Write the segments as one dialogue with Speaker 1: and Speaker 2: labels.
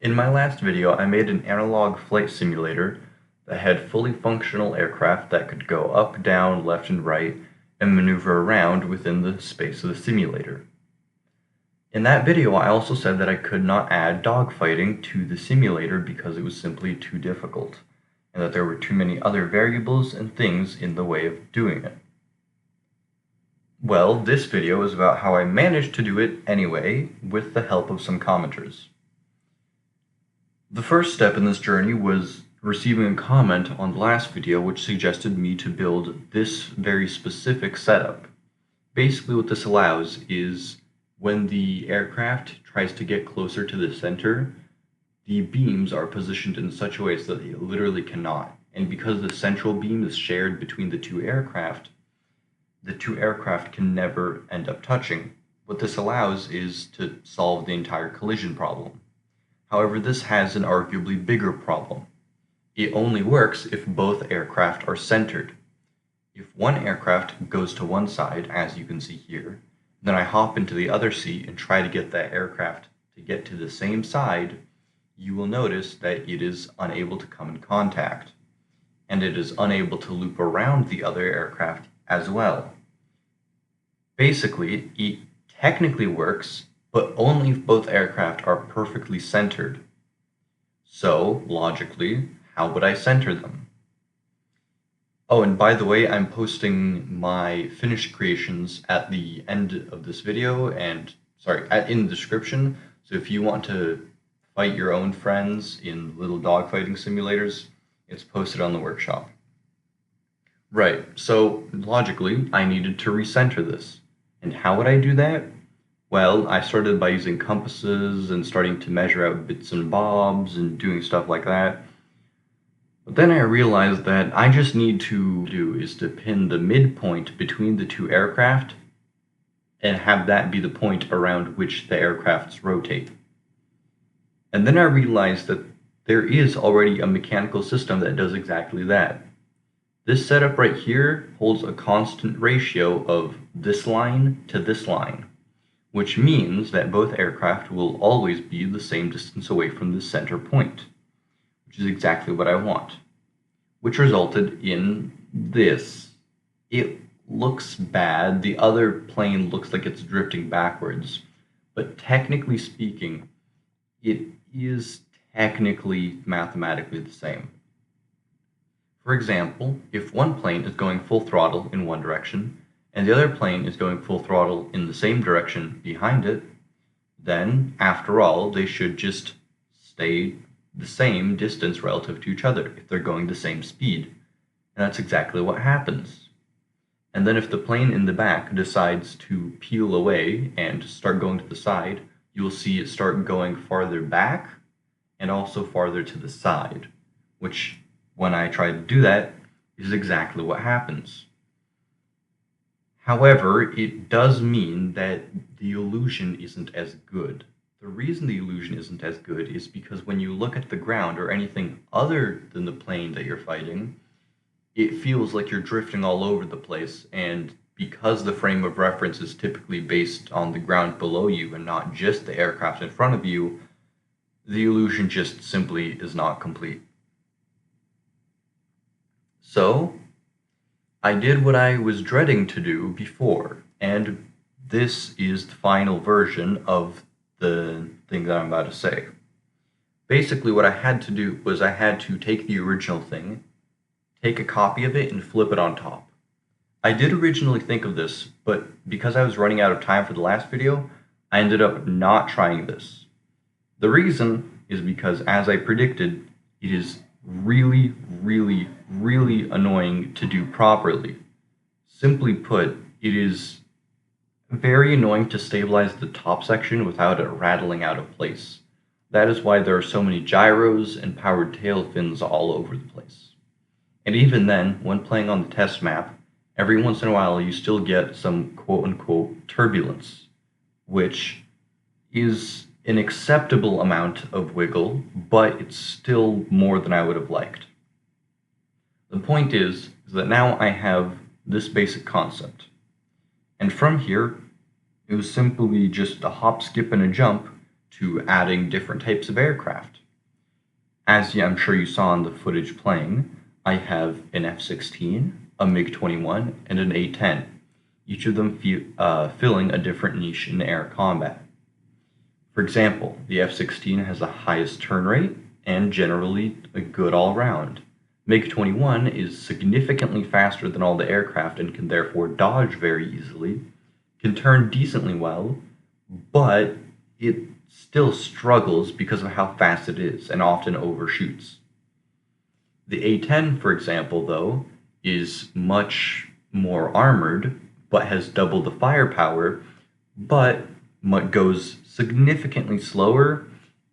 Speaker 1: In my last video, I made an analog flight simulator that had fully functional aircraft that could go up, down, left, and right, and maneuver around within the space of the simulator. In that video, I also said that I could not add dogfighting to the simulator because it was simply too difficult, and that there were too many other variables and things in the way of doing it. Well, this video is about how I managed to do it anyway, with the help of some commenters. The first step in this journey was receiving a comment on the last video which suggested me to build this very specific setup. Basically what this allows is when the aircraft tries to get closer to the center, the beams are positioned in such a way so that they literally cannot. And because the central beam is shared between the two aircraft can never end up touching. What this allows is to solve the entire collision problem. However, this has an arguably bigger problem. It only works if both aircraft are centered. If one aircraft goes to one side, as you can see here, then I hop into the other seat and try to get that aircraft to get to the same side, you will notice that it is unable to come in contact, and it is unable to loop around the other aircraft as well. Basically, it technically works, but only if both aircraft are perfectly centered. So, logically, how would I center them? Oh, and by the way, I'm posting my finished creations at the end of this video, in the description. So if you want to fight your own friends in little dogfighting simulators, it's posted on the workshop. Right, so logically, I needed to recenter this. And how would I do that? Well, I started by using compasses and starting to measure out bits and bobs and doing stuff like that. But then I realized that I just need to do is to pin the midpoint between the two aircraft and have that be the point around which the aircrafts rotate. And then I realized that there is already a mechanical system that does exactly that. This setup right here holds a constant ratio of this line to this line, which means that both aircraft will always be the same distance away from the center point, which is exactly what I want, which resulted in this. It looks bad. The other plane looks like it's drifting backwards, but technically speaking, it is technically mathematically the same. For example, if one plane is going full throttle in one direction, and the other plane is going full throttle in the same direction behind it, then, after all, they should just stay the same distance relative to each other if they're going the same speed. And that's exactly what happens. And then if the plane in the back decides to peel away and start going to the side, you'll see it start going farther back and also farther to the side, which, when I try to do that, is exactly what happens. However, it does mean that the illusion isn't as good. The reason the illusion isn't as good is because when you look at the ground or anything other than the plane that you're fighting, it feels like you're drifting all over the place, and because the frame of reference is typically based on the ground below you and not just the aircraft in front of you, the illusion just simply is not complete. So, I did what I was dreading to do before, and this is the final version of the thing that I'm about to say. Basically, what I had to do was I had to take the original thing, take a copy of it, and flip it on top. I did originally think of this, but because I was running out of time for the last video, I ended up not trying this. The reason is because, as I predicted, it is really, really, really annoying to do properly. Simply put, it is very annoying to stabilize the top section without it rattling out of place. That is why there are so many gyros and powered tail fins all over the place. And even then, when playing on the test map, every once in a while you still get some quote-unquote turbulence, which is an acceptable amount of wiggle, but it's still more than I would have liked. The point is that now I have this basic concept. And from here, it was simply just a hop, skip, and a jump to adding different types of aircraft. As I'm sure you saw in the footage playing, I have an F-16, a MiG-21, and an A-10, each of them filling a different niche in air combat. For example, the F-16 has the highest turn rate and generally a good all-round. MiG-21 is significantly faster than all the aircraft and can therefore dodge very easily, can turn decently well, but it still struggles because of how fast it is and often overshoots. The A-10, for example, though, is much more armored, but has double the firepower, but goes significantly slower,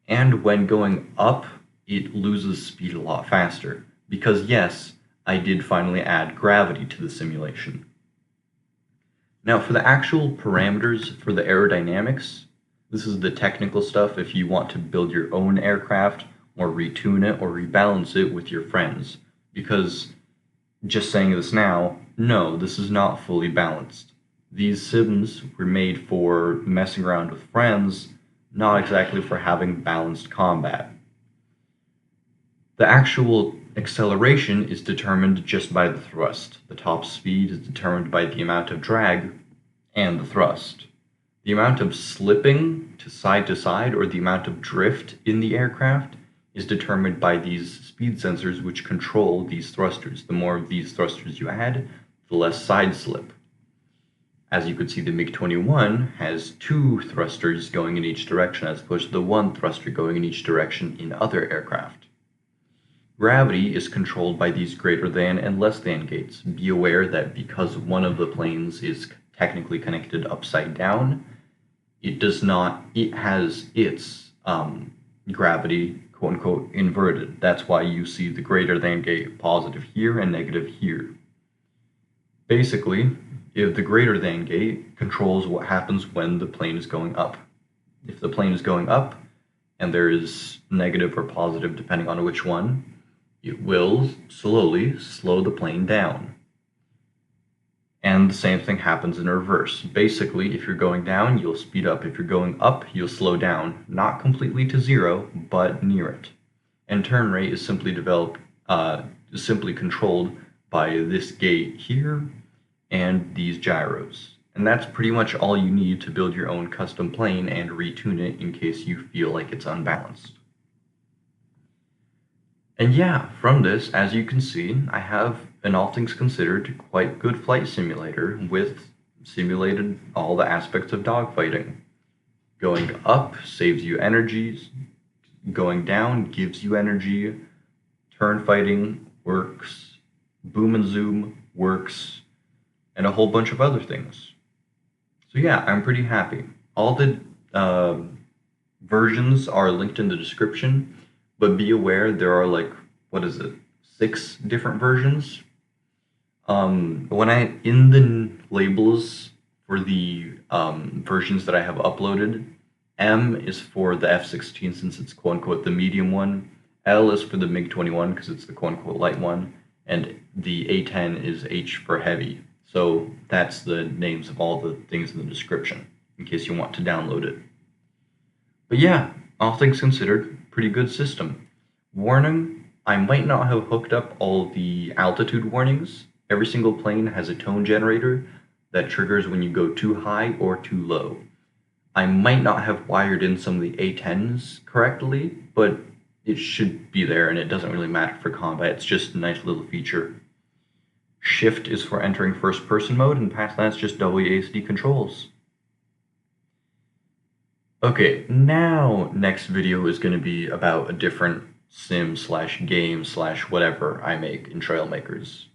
Speaker 1: and when going up, it loses speed a lot faster. Because yes, I did finally add gravity to the simulation. Now for the actual parameters for the aerodynamics, this is the technical stuff if you want to build your own aircraft or retune it or rebalance it with your friends. Because just saying this now, no, this is not fully balanced. These sims were made for messing around with friends, not exactly for having balanced combat. The actual acceleration is determined just by the thrust. The top speed is determined by the amount of drag and the thrust. The amount of slipping to side or the amount of drift in the aircraft is determined by these speed sensors which control these thrusters. The more of these thrusters you add, the less side slip. As you could see, the MiG-21 has 2 thrusters going in each direction as opposed to the 1 thruster going in each direction in other aircraft. Gravity is controlled by these greater than and less than gates. Be aware that because one of the planes is technically connected upside down, it has its gravity, quote unquote, inverted. That's why you see the greater than gate positive here and negative here. Basically, if the greater than gate controls what happens when the plane is going up. If the plane is going up and there is negative or positive depending on which one, it will slowly slow the plane down. And the same thing happens in reverse. Basically, if you're going down, you'll speed up. If you're going up, you'll slow down. Not completely to 0, but near it. And turn rate is simply controlled by this gate here and these gyros. And that's pretty much all you need to build your own custom plane and retune it in case you feel like it's unbalanced. And yeah, from this, as you can see, I have an all things considered quite good flight simulator with simulated all the aspects of dogfighting. Going up saves you energies, going down gives you energy, turn fighting works, boom and zoom works, and a whole bunch of other things. So yeah, I'm pretty happy. All the versions are linked in the description, but be aware there are like, 6 different versions. In the labels for the versions that I have uploaded, M is for the F-16 since it's quote unquote the medium one, L is for the MiG-21 because it's the quote unquote light one, and the A-10 is H for heavy. So that's the names of all the things in the description in case you want to download it. But yeah, all things considered, pretty good system. Warning, I might not have hooked up all the altitude warnings. Every single plane has a tone generator that triggers when you go too high or too low. I might not have wired in some of the A-10s correctly, but it should be there and it doesn't really matter for combat. It's just a nice little feature. Shift is for entering first person mode, and past that it's just WASD controls. Okay, now next video is going to be about a different sim / game / whatever I make in Trailmakers.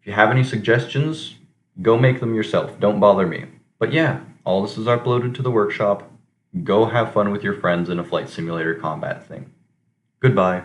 Speaker 1: If you have any suggestions, go make them yourself. Don't bother me. But yeah, all this is uploaded to the workshop. Go have fun with your friends in a flight simulator combat thing. Goodbye.